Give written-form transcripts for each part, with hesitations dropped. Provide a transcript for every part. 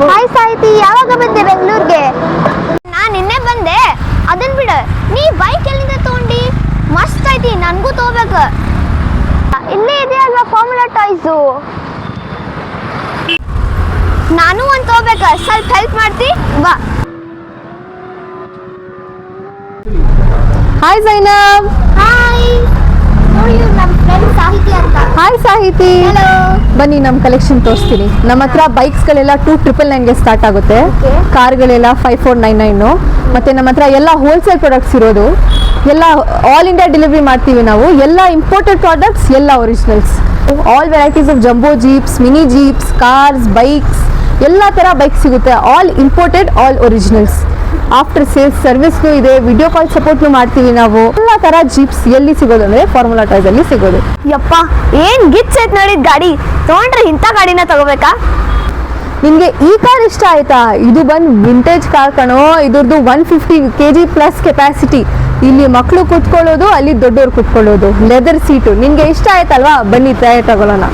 Hi ಸಾಹಿತಿ, ಯಾವಾಗ ಬಂದೆ ಬೆಂಗಳೂರಿಗೆ? ನಾನು ನಿನ್ನೆ ಬಂದೆ. ಅದನ್ನ ಬಿಡ, ನೀ ಬೈಕ್ ಎಲ್ಲಿಂದ ತಗೊಂಡಿ? ಮಸ್ತ್ ಐತಿ, ನನಗೂ ತಗೋಬೇಕು. ಇಲ್ಲೇ ಇದೆ ಅಲ್ವಾ ಫಾರ್ಮುಲಾ ಟಾಯ್ಸು. ನಾನು ಒಂದು ತಗೋಬೇಕು, ಸ್ವಲ್ಪ ಹೆಲ್ಪ್ ಮಾಡ್ತಿ? ಬಾ. ಹಾಯ್ ಜೈನಬ್. ಹಾಯ್, ನೋಡಿ ನಮ್ಮ ಫ್ರೆಂಡ್ ಸಾಹಿತಿ ಅಂತ. ಹಾಯ್ ಸಾಹಿತಿ. ಹಲೋ. ಬನ್ನಿ ನಮ್ಮ ಕಲೆಕ್ಷನ್ ತೋರಿಸ್ತೀನಿ. ನಮ್ಮ ಹತ್ರ ಬೈಕ್ಸ್ಗಳೆಲ್ಲ 2,999ಗೆ ಸ್ಟಾರ್ಟ್ ಆಗುತ್ತೆ. ಕಾರ್ಗಳೆಲ್ಲ 5,499. ಮತ್ತು ನಮ್ಮ ಹತ್ರ ಎಲ್ಲ ಹೋಲ್ಸೇಲ್ ಪ್ರಾಡಕ್ಟ್ಸ್ ಇರೋದು. ಎಲ್ಲ ಆಲ್ ಇಂಡಿಯಾ ಡೆಲಿವರಿ ಮಾಡ್ತೀವಿ ನಾವು. ಎಲ್ಲ ಇಂಪೋರ್ಟೆಡ್ ಪ್ರಾಡಕ್ಟ್ಸ್, ಎಲ್ಲ originals. All varieties of jumbo jeeps, mini jeeps, cars, bikes, ಎಲ್ಲ ಥರ ಬೈಕ್ ಸಿಗುತ್ತೆ. All imported, all originals. After sales ಸರ್ವಿಸ್ನು ಇದೆ, ವಿಡಿಯೋ ಕಾಲ್ ಸಪೋರ್ಟ್ನು ಮಾಡ್ತೀವಿ ನಾವು. ಎಲ್ಲ ಥರ ಜೀಪ್ಸ್ ಎಲ್ಲಿ ಸಿಗೋದು ಅಂದರೆ ಫಾರ್ಮುಲಾ ಟಾಯ್ಸಲ್ಲಿ ಸಿಗೋದು. ಯಪ್ಪ, ಏನು ಗಿಚ್ ಐತೆ ನೋಡಿದ ಗಾಡಿ. ತೊಗೊಂಡ್ರೆ ಇಂಥ ಗಾಡಿನ ತಗೋಬೇಕಾ? ನಿಮಗೆ ಈ ಕಾರ್ ಇಷ್ಟ ಆಯ್ತಾ? ಇದು ಬಂದು ವಿಂಟೇಜ್ ಕಾರ್ ಕಣೋ. ಇದ್ರದ್ದು 150 kg ಪ್ಲಸ್ ಕೆಪಾಸಿಟಿ. ಇಲ್ಲಿ ಮಕ್ಕಳು ಕೂತ್ಕೊಳ್ಳೋದು, ಅಲ್ಲಿ ದೊಡ್ಡವ್ರು ಕೂತ್ಕೊಳ್ಳೋದು. Leather seat. ನಿಮಗೆ ಇಷ್ಟ ಆಯ್ತಲ್ವಾ? ಬನ್ನಿ ತಗೊಳ್ಳೋಣ.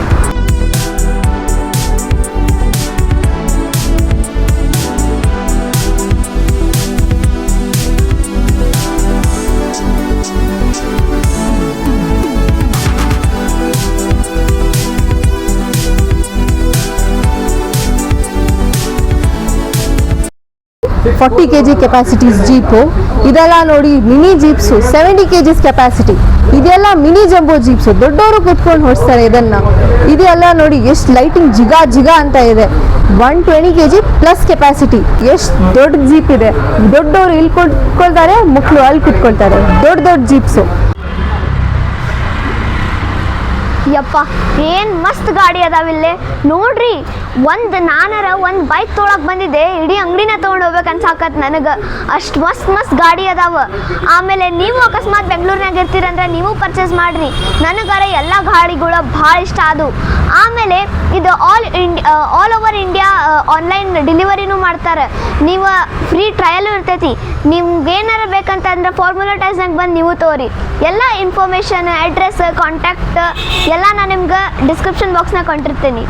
Forty kg capacities jeep. ಇದೆಲ್ಲ ನೋಡಿ ಮಿನಿ ಜೀಪ್ಸು, 70 kg ಕೆಪಾಸಿಟಿ. ಇದೆಲ್ಲ ಮಿನಿ ಜಂಬೋ ಜೀಪ್ಸು, ದೊಡ್ಡವರು ಕೂತ್ಕೊಂಡು ಹೊಡಿಸ್ತಾರೆ ಇದನ್ನು. ಇದೆಲ್ಲ ನೋಡಿ ಎಷ್ಟು ಲೈಟಿಂಗ್ ಜಿಗಾ ಅಂತ ಇದೆ. 120 kg ಪ್ಲಸ್ ಕೆಪಾಸಿಟಿ. ಎಷ್ಟು ದೊಡ್ಡ ಜೀಪ್ ಇದೆ. ದೊಡ್ಡವರು ಇಲ್ಲಿ ಕೂತ್ಕೊಳ್ತಾರೆ, ಮಕ್ಕಳು ಅಲ್ಲಿ ಕೂತ್ಕೊಳ್ತಾರೆ. ದೊಡ್ಡ ಜೀಪ್ಸು. ಯಪ್ಪ, ಏನು ಮಸ್ತ್ ಗಾಡಿ ಅದಾವಿಲ್ಲೇ ನೋಡ್ರಿ. ನಾನಾರ ಒಂದು ಬೈಕ್ ತೊಗೊಳಕ್ಕೆ ಬಂದಿದ್ದೆ, ಇಡೀ ಅಂಗಡಿನ ತೊಗೊಂಡು ಹೋಗ್ಬೇಕು ಅನ್ಸಾಕತ್ ನನಗೆ. ಅಷ್ಟು ಮಸ್ತ್ ಗಾಡಿ ಅದಾವ. ಆಮೇಲೆ ನೀವು ಅಕಸ್ಮಾತ್ ಬೆಂಗಳೂರಿನಾಗ ಇರ್ತೀರಂದ್ರೆ ನೀವು ಪರ್ಚೇಸ್ ಮಾಡಿರಿ. ನನಗಾರ ಎಲ್ಲ ಗಾಡಿಗಳು ಭಾಳ ಇಷ್ಟ ಆದವು. ಆಮೇಲೆ ಇದು ಆಲ್ ಓವರ್ ಇಂಡಿಯಾ ಆನ್ಲೈನ್ ಡೆಲಿವರಿನೂ ಮಾಡ್ತಾರೆ. ನೀವು ಫ್ರೀ ಟ್ರಯಲು ಇರ್ತೈತಿ. ನಿಮ್ಗೆ ಏನಾರ ಬೇಕಂತಂದ್ರೆ ಫಾರ್ಮುಲಾ ಟಾಯ್ಸ್ನಾಗ ಬಂದು ನೀವು ತೋರಿ. ಎಲ್ಲ ಇನ್ಫಾರ್ಮೇಷನ್, ಅಡ್ರೆಸ್, ಕಾಂಟ್ಯಾಕ್ಟ್ ಎಲ್ಲ ನಾನು ನಿಮ್ಗೆ ಡಿಸ್ಕ್ರಿಪ್ಷನ್ ಬಾಕ್ಸ್ನಾಗ ಕೊಟ್ಟಿರ್ತೀನಿ.